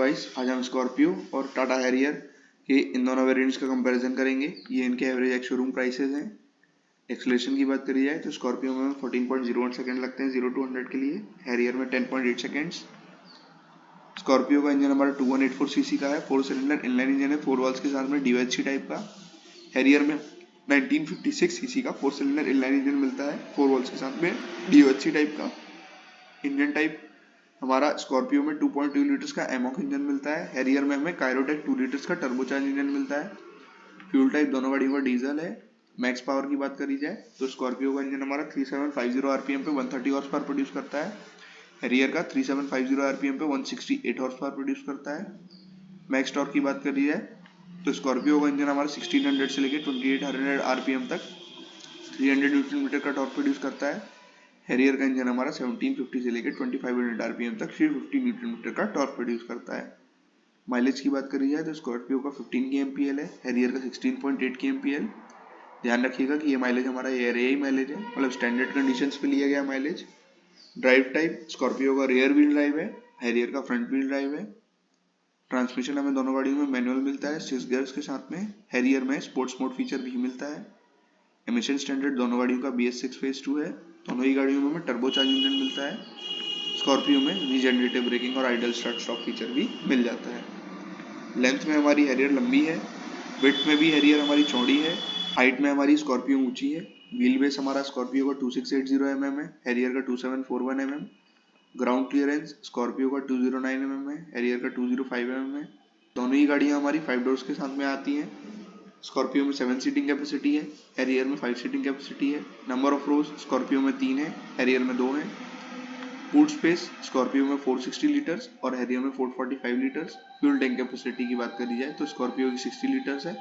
Wise आज हम Scorpio और टाटा हैरियर के इन दोनों वेरिएंट्स का कंपैरिजन करेंगे। ये इनके एवरेज एक्स शोरूम प्राइसेस हैं। एक्सेलरेशन की बात करी जाए तो स्कॉर्पियो में 14.01 सेकंड लगते हैं 0 to 100 के लिए, हैरियर में 10.8 सेकंड्स। स्कॉर्पियो का इंजन हमारा 2184 सीसी का है, 4 सिलेंडर इनलाइन इंजन है, 4 वाल्व्स के साथ में DOHC टाइप का। हैरियर में 1956 सीसी का 4 सिलेंडर इनलाइन इंजन मिलता है, 4 वाल्व्स के साथ में DOHC टाइप का। इंजन टाइप हमारा स्कॉर्पियो में 2.2 लीटर्स का एमॉक इंजन मिलता है, हैरियर में हमें कायरोटेक 2 लीटर्स का टर्बोचार्ज इंजन मिलता है। फ्यूल टाइप दोनों गाड़ियों का डीजल है। मैक्स पावर की बात करी जाए तो स्कॉर्पियो का इंजन हमारा 3750 आरपीएम पे 130 हॉर्स पावर प्रोड्यूस करता है, हैरियर का 3750 आरपीएम पे 168 हॉर्स पावर प्रोड्यूस करता है। मैक्स टॉर्क की बात करी जाए तो स्कॉर्पियो का इंजन हमारा 1600 से लेकर 2800 आरपीएम तक 300 न्यूटन मीटर का टॉर्क प्रोड्यूस करता है। हैरियर का इंजन हमारा 1750 से लेकर 2500 आरपीएम तक 350 न्यूटन मीटर का टॉर्क प्रोड्यूस करता है। माइलेज की बात करी जाए तो स्कॉर्पियो का 15 kmpl है, हैरियर का 16.8 kmpl। ध्यान रखिएगा कि ये माइलेज हमारा एआरएआई माइलेज है, मतलब स्टैंडर्ड कंडीशंस पे लिया गया माइलेज। ड्राइव टाइप स्कॉर्पियो का रियर व्हील ड्राइव है, हैरियर का फ्रंट व्हील ड्राइव है। ट्रांसमिशन हमें दोनों गाड़ियों में मैनुअल मिलता है 6 गियर्स के साथ में, हैरियर में स्पोर्ट्स मोड फीचर भी मिलता है। एमिशन स्टैंडर्ड दोनों गाड़ियों का BS6 फेज 2 है, दोनों ही गाड़ियों में हमें टर्बोचार्ज इंजन मिलता है। स्कॉर्पियो में रीजनरेटिव ब्रेकिंग और आइडल स्टार्ट स्टॉप फीचर भी मिल जाता है। लेंथ में हमारी हैरियर लंबी है, विड्थ में भी हैरियर हमारी चौड़ी है, हाइट में हमारी स्कॉर्पियो ऊंची है। व्हील बेस हमारा स्कॉर्पियो का 2680 mm है, हैरियर का 2741 mm। ग्राउंड क्लियरेंस स्कॉर्पियो का 209 mm है, हैरियर का 205 mm है। दोनों ही गाड़ियां हमारी 5 डोर्स के साथ में आती हैं। स्कॉर्पियो में 7 सीटिंग कैपेसिटी है, हैरियर में 5 सीटिंग कैपेसिटी है। नंबर ऑफ रोज स्कॉर्पियो में 3 है, हैरियर में 2 है। बूट स्पेस स्कॉर्पियो में 460 लीटर्स और हैरियर में 445 लीटर्स। फ्यूल टैंक कैपेसिटी की बात करी जाए तो स्कॉर्पियो की 60 लीटर्स है,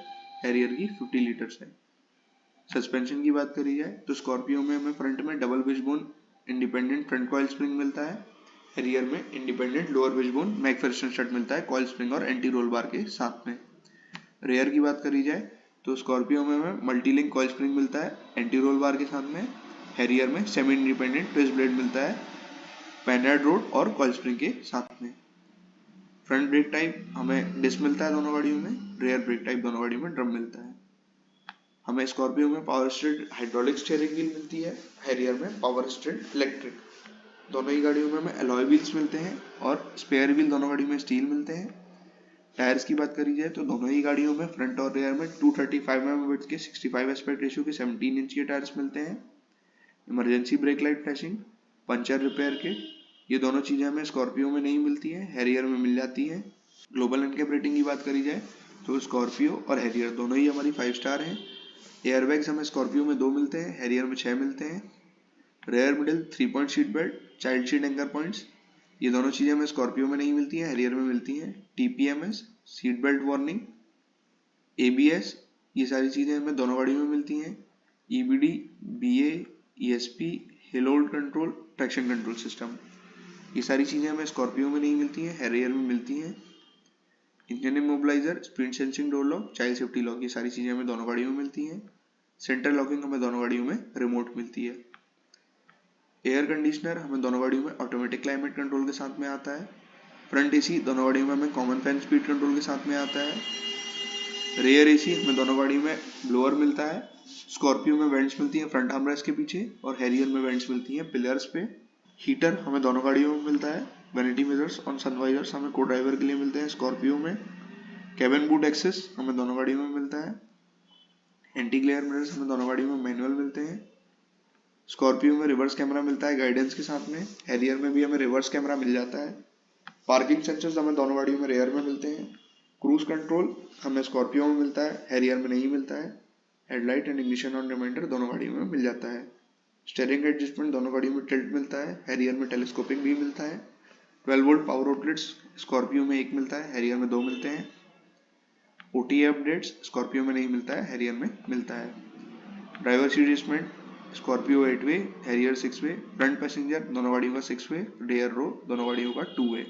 हैरियर की 50 लीटर्स है। सस्पेंशन की बात करी जाए तो स्कॉर्पियो में हमें फ्रंट में double wishbone independent front coil spring मिलता है, हैरियर में इंडिपेंडेंट लोअर विशबोन मैकफेरसन स्टड मिलता है कॉइल स्प्रिंग और एंटी रोल बार के साथ में। रेयर की बात करी जाए तो स्कॉर्पियो में हमें मल्टी लिंक कॉइल स्प्रिंग मिलता है एंटी रोल बार के साथ में, हैरियर में सेमी इंडिपेंडेंट ट्विस्ट ब्लेड मिलता है पैनर्ड रोड और कॉइल स्प्रिंग के साथ में। फ्रंट ब्रेक टाइप हमें डिस्क मिलता है दोनों गाड़ियों में, रेयर ब्रेक टाइप दोनों गाड़ियों में ड्रम मिलता है। हमें स्कॉर्पियो में पावर स्टेड हाइड्रोलिक स्टीयरिंग व्हील मिलती है, हैरियर में पावर स्टेड इलेक्ट्रिक। दोनों ही गाड़ियों में हमें एलॉय व्हील्स मिलते हैं और स्पेयर व्हील दोनों गाड़ियों में स्टील मिलते हैं। टायर्स की बात करी जाए तो दोनों ही गाड़ियों में फ्रंट और रेयर में 235 mm विड्थ के 65 एस्पेक्ट रेशियो के 17 इंच के टायर्स मिलते हैं। Emergency brake light flashing, puncture repair kit, ये दोनों चीज़ें हमें स्कॉर्पियो में नहीं मिलती हैं, हैरियर में मिल जाती हैं। ग्लोबल एनकैप रेटिंग की बात करी जाए तो स्कॉर्पियो और हैरियर दोनों ही हमारी 5 स्टार हैं। एयरबैग्स हमें स्कॉर्पियो में 2 मिलते हैं, हैरियर में 6 मिलते हैं। Rear middle 3 point seat belt, child seat anchor points, ये दोनों चीज़ें हमें स्कॉर्पियो में नहीं मिलती हैं, हैरियर में मिलती हैं। TPMS, seat belt warning, ABS, ये सारी चीज़ें हमें दोनों गाड़ियों में मिलती हैं। EBD, BA, ESP, hill hold control, traction control system, ये सारी चीज़ें हमें स्कॉर्पियो में नहीं मिलती हैं, हैरियर में मिलती हैं। Engine immobiliser, speed sensing door lock, child safety lock, ये सारी चीज़ें हमें दोनों गाड़ियों में मिलती हैं। सेंटर लॉकिंग हमें दोनों गाड़ियों में रिमोट मिलती है। एयर कंडीशनर हमें दोनों गाड़ियों में ऑटोमेटिक क्लाइमेट कंट्रोल के साथ में आता है। फ्रंट AC दोनों गाड़ियों में हमें कॉमन फैन स्पीड कंट्रोल के साथ में आता है। रेयर AC हमें दोनों गाड़ियों में ब्लोअर मिलता है। स्कॉर्पियो में वेंट्स मिलती हैं फ्रंट आर्मरेस्ट के पीछे और हैरियर में वेंट्स मिलती हैं पिलर्स पे। हीटर हमें दोनों गाड़ियों में मिलता है। वैनिटी मिरर्स और सनवाइजर्स हमें को ड्राइवर के लिए मिलते हैं स्कॉर्पियो में। कैबिन बूट एक्सेस हमें दोनों गाड़ियों में मिलता है। एंटी ग्लेयर मिरर्स हमें दोनों गाड़ियों में मैनुअल मिलते हैं। स्कॉर्पियो में रिवर्स कैमरा मिलता है गाइडेंस के साथ में, हैरियर में भी हमें रिवर्स कैमरा मिल जाता है। पार्किंग सेंसर्स हमें दोनों गाड़ियों में रेयर में मिलते हैं। क्रूज कंट्रोल हमें स्कॉर्पियो में मिलता है, हैरियर में नहीं मिलता है। Headlight and ignition on reminder दोनों गाड़ियों में मिल जाता है। स्टीयरिंग एडजस्टमेंट दोनों गाड़ियों में टिल्ट मिलता है, हैरियर में टेलीस्कोपिक भी मिलता है। 12 वोल्ट पावर आउटलेट्स स्कॉर्पियो में 1 मिलता है, हैरियर में 2 मिलते हैं। OTA अपडेट्स स्कॉर्पियो में नहीं मिलता है, हैरियर में मिलता है। ड्राइवर सीट एडजस्टमेंट स्कॉर्पियो 8 वे, हैरियर 6 वे। फ्रंट पैसेंजर दोनों गाड़ियों का 6 वे, रेयर रो दोनों गाड़ियों का 2 वे।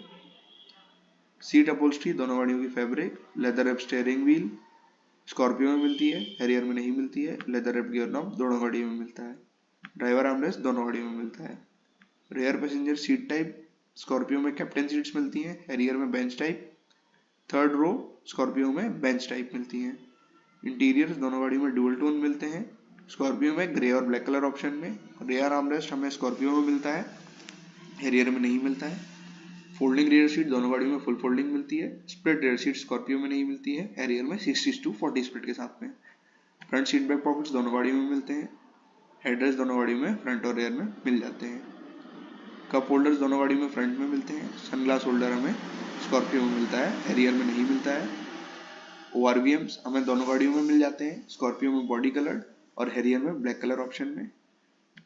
सीट अपहोल्स्ट्री दोनों गाड़ियों की fabric, leather wrap steering wheel Scorpio में मिलती है, हैरियर में नहीं मिलती है। लेदर रैप गियर नॉब दोनों गाड़ियों में मिलता है। ड्राइवर आर्मरेस्ट दोनों गाड़ियों में मिलता है। Rear passenger seat type Scorpio में कैप्टन सीट्स मिलती हैं, हैरियर में bench type. Third row Scorpio में बेंच टाइप मिलती है। इंटीरियर्स दोनों गाड़ी में डुअल टोन मिलते हैं। स्कॉर्पियो में ग्रे और ब्लैक कलर ऑप्शन में। रेयर आर्मरेस्ट हमें स्कॉर्पियो में मिलता है, हैरियर में नहीं मिलता है। फोल्डिंग रियर सीट दोनों गाड़ी में फुल फोल्डिंग मिलती है। स्प्लिट रियर सीट स्कॉर्पियो में नहीं मिलती है, हैरियर में 60:40 स्प्लिट के साथ में। फ्रंट सीट बैक पॉकेट्स दोनों गाड़ी में मिलते हैं। हेडरेस्ट दोनों गाड़ी में फ्रंट और रेयर में मिल जाते हैं। कप होल्डर्स दोनों गाड़ी में फ्रंट में मिलते हैं। सनग्लास होल्डर हमें स्कॉर्पियो में मिलता है, हैरियर में नहीं मिलता है। ORVMs हमें दोनों गाड़ियों में मिल जाते हैं, स्कॉर्पियो में बॉडी कलर्ड और हैरियर में ब्लैक कलर ऑप्शन में।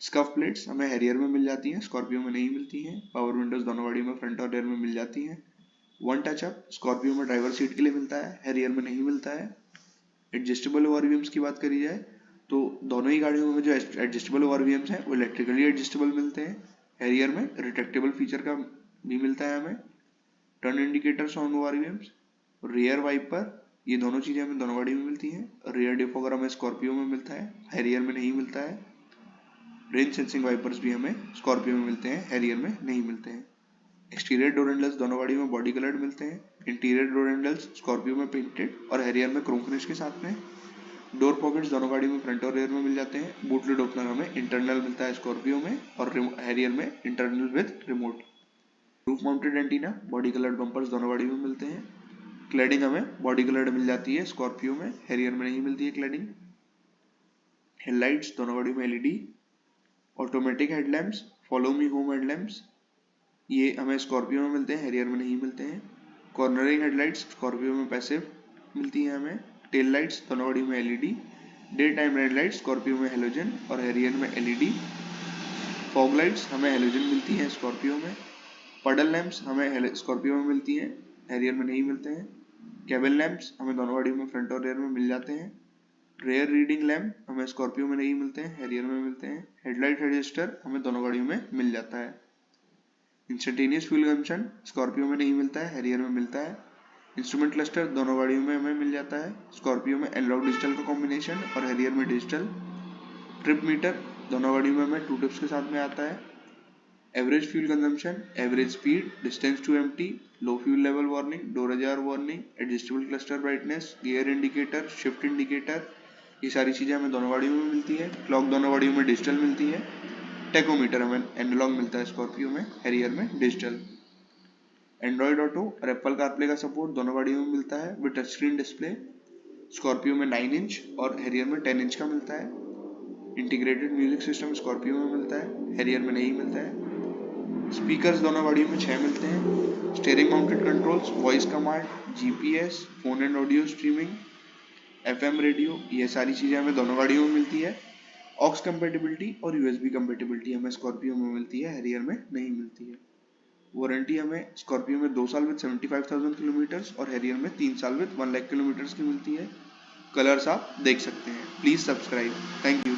स्कफ प्लेट्स हमें हैरियर में मिल जाती हैं, स्कॉर्पियो में नहीं मिलती हैं। पावर विंडोज दोनों गाड़ियों में फ्रंट और रेयर में मिल जाती हैं। वन टचअप स्कॉर्पियो में ड्राइवर सीट के लिए मिलता है, हैरियर में नहीं मिलता है। एडजस्टेबल ORVMs की बात करी जाए तो दोनों ही गाड़ियों में जो एडजस्टेबल ORVMs हैं वो इलेक्ट्रिकली एडजस्टेबल मिलते हैं। हैरियर में रिट्रैक्टेबल फीचर का भी मिलता है हमें। Turn indicators on ORVMs, rear wiper, ये दोनों चीजें हमें दोनों गाड़ी में मिलती हैं। रियर डिफॉगर हमें स्कॉर्पियो में मिलता है, हैरियर में नहीं मिलता है। रेन सेंसिंग वाइपर्स भी हमें स्कॉर्पियो में मिलते हैं, हैरियर में नहीं मिलते हैं। एक्सटीरियर डोर हैंडल्स दोनों गाड़ी में बॉडी कलर्ड मिलते हैं। इंटीरियर डोर हैंडल्स स्कॉर्पियो में पेंटेड और हैरियर में क्रोम फिनिश के साथ में। डोर पॉकेट्स दोनों गाड़ी में फ्रंट और रेयर में मिल जाते हैं। बूट लिड ओपनर हमें इंटरनल मिलता है स्कॉर्पियो में और हैरियर में internal with remote. Roof mounted antenna body coloured bumpers दोनों गाड़ी में मिलते हैं। क्लैडिंग हमें बॉडी कलर्ड मिल जाती है स्कॉर्पियो में, हैरियर में नहीं मिलती है क्लैडिंग। हेडलाइट्स दोनों गाड़ी में LED। Automatic headlamps follow me home headlamps ये हमें स्कॉर्पियो में मिलते हैं, हैरियर में नहीं मिलते हैं। कॉर्नरिंग हेडलाइट्स स्कॉर्पियो में पैसिव मिलती हैं हमें। टेल लाइट्स दोनों गाड़ी में LED। Day time red lights Scorpio में हेलोजन और हैरियर में LED। फॉग लाइट्स हमें हेलोजन मिलती हैं स्कॉर्पियो में। पडल लैंप्स हमें स्कॉर्पियो में मिलती हैं, हैरियर में नहीं मिलते हैं। केबल लैंप्स हमें दोनों गाड़ी में फ्रंट और रेयर में मिल जाते हैं। रेयर रीडिंग लैंप हमें स्कॉर्पियो में नहीं मिलते हैं, हैरियर में मिलते हैं। हेडलाइट एडजस्टर हमें दोनों गाड़ियों में मिल जाता है। इंस्टेंटेनियस फ्यूल कंजम्पशन स्कॉर्पियो में नहीं मिलता है, हैरियर में मिलता है। इंस्ट्रूमेंट क्लस्टर दोनों गाड़ियों में हमें मिल जाता है, स्कॉर्पियो में एनालॉग डिजिटल का कॉम्बिनेशन और हैरियर में डिजिटल। ट्रिप मीटर दोनों गाड़ियों में हमें 2 ट्रिप्स के साथ में आता है। Average fuel consumption, average speed, distance to empty, low fuel level warning, door ajar warning, adjustable cluster brightness, gear indicator, shift indicator, ये सारी चीजें हमें दोनों गाड़ियों में मिलती है। क्लॉक दोनों गाड़ियों में डिजिटल मिलती है। टेकोमीटर हमें एनालॉग मिलता है स्कॉर्पियो में, हैरियर में डिजिटल। एंड्रॉइड ऑटो और एप्पल कारप्ले का सपोर्ट दोनों गाड़ियों में मिलता है with touch screen display. Scorpio में 9 इंच और हैरियर में 10 इंच का मिलता है। इंटीग्रेटेड म्यूजिक सिस्टम स्कॉर्पियो में मिलता है, हैरियर में नहीं मिलता है। स्पीकर्स दोनों गाड़ियों में 6 मिलते हैं। Steering mounted controls, voice command, GPS, phone and audio streaming, FM radio, ये सारी चीजें हमें दोनों गाड़ियों में मिलती है। ऑक्स कंपेटिबिलिटी और USB कंपेटिबिलिटी हमें स्कॉर्पियो में मिलती है, हैरियर में नहीं मिलती है। वारंटी हमें स्कॉर्पियो में 2 साल विद 75,000 किलोमीटर्स और हैरियर में 3 साल विद 1 लाख किलोमीटर्स की मिलती है। कलर्स आप देख सकते हैं। Please subscribe. Thank you.